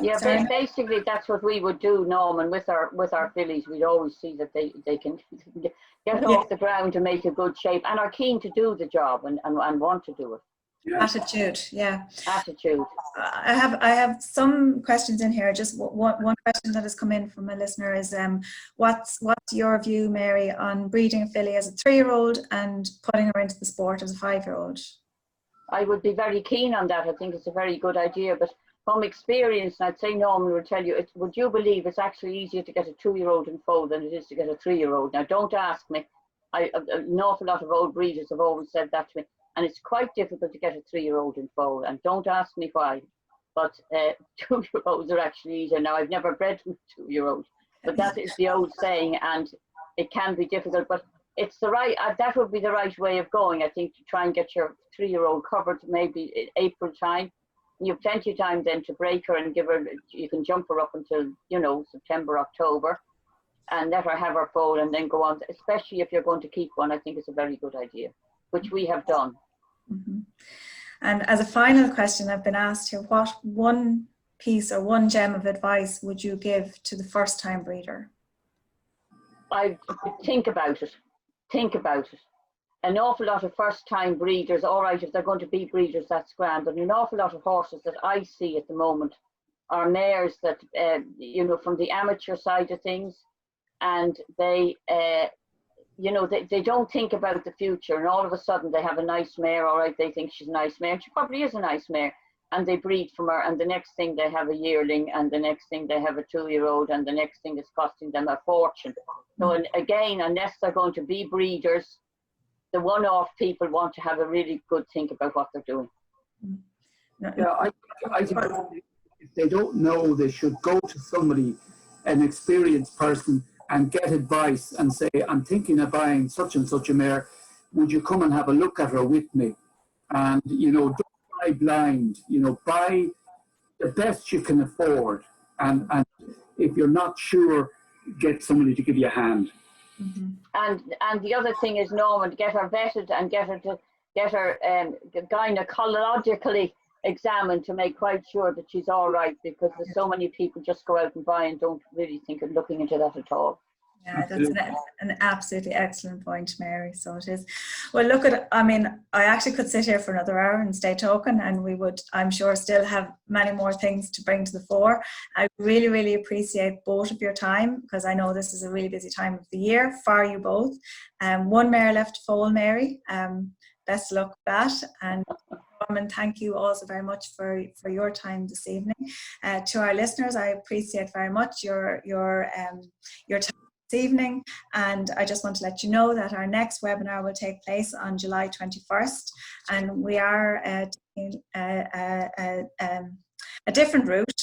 Yeah, basically that's what we would do, Norman, with our fillies. We'd always see that they can get off the ground and make a good shape, and are keen to do the job and want to do it. Yeah. Attitude, yeah. Attitude. I have some questions in here. Just one question that has come in from a listener is, what's your view, Mary, on breeding a filly as a 3-year-old and putting her into the sport as a 5-year-old? I would be very keen on that. I think it's a very good idea, but from experience, and I'd say Norman will tell you, would you believe it's actually easier to get a 2-year-old in foal than it is to get a 3-year-old? Now, don't ask me. An awful lot of old breeders have always said that to me. And it's quite difficult to get a 3-year-old in foal. And don't ask me why. But 2-year-olds are actually easier. Now, I've never bred a 2-year-old. But that is the old saying, and it can be difficult. But it's the right, that would be the right way of going, I think, to try and get your 3-year-old covered maybe in April time. You have plenty of time then to break her and give her, you can jump her up until, September, October, and let her have her foal and then go on, especially if you're going to keep one. I think it's a very good idea, which we have done. Mm-hmm. And as a final question, I've been asked here, what one piece or one gem of advice would you give to the first-time breeder? I think about it. Think about it. An awful lot of first-time breeders, all right, if they're going to be breeders, that's grand, but an awful lot of horses that I see at the moment are mares that, from the amateur side of things, and they don't think about the future, and all of a sudden they have a nice mare, all right, they think she's a nice mare, and she probably is a nice mare, and they breed from her, and the next thing they have a yearling, and the next thing they have a 2-year-old, and the next thing is costing them a fortune. So, and again, unless they're going to be breeders, the one-off people want to have a really good think about what they're doing. Yeah, I think if they don't know, they should go to somebody, an experienced person, and get advice and say, I'm thinking of buying such and such a mare. Would you come and have a look at her with me? And, don't buy blind, buy the best you can afford. And if you're not sure, get somebody to give you a hand. Mm-hmm. And the other thing is, Norman, get her vetted and get her gynecologically examined to make quite sure that she's all right, because there's so many people just go out and buy and don't really think of looking into that at all. Yeah, that's an absolutely excellent point, Mary. So it is. Well, look at, I actually could sit here for another hour and stay talking, and we would, I'm sure, still have many more things to bring to the fore. I really, really appreciate both of your time, because I know this is a really busy time of the year for you both. One mare left to foal, Mary. best of luck with that. And Norman, thank you also very much for your time this evening. To our listeners, I appreciate very much your time this evening, and I just want to let you know that our next webinar will take place on July 21st, and we are taking a different route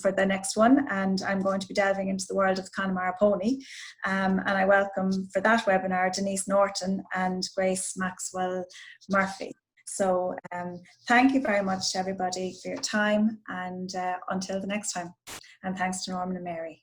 for the next one, and I'm going to be delving into the world of Connemara pony, and I welcome for that webinar Denise Norton and Grace Maxwell Murphy. So thank you very much to everybody for your time, and until the next time, and thanks to Norman and Mary.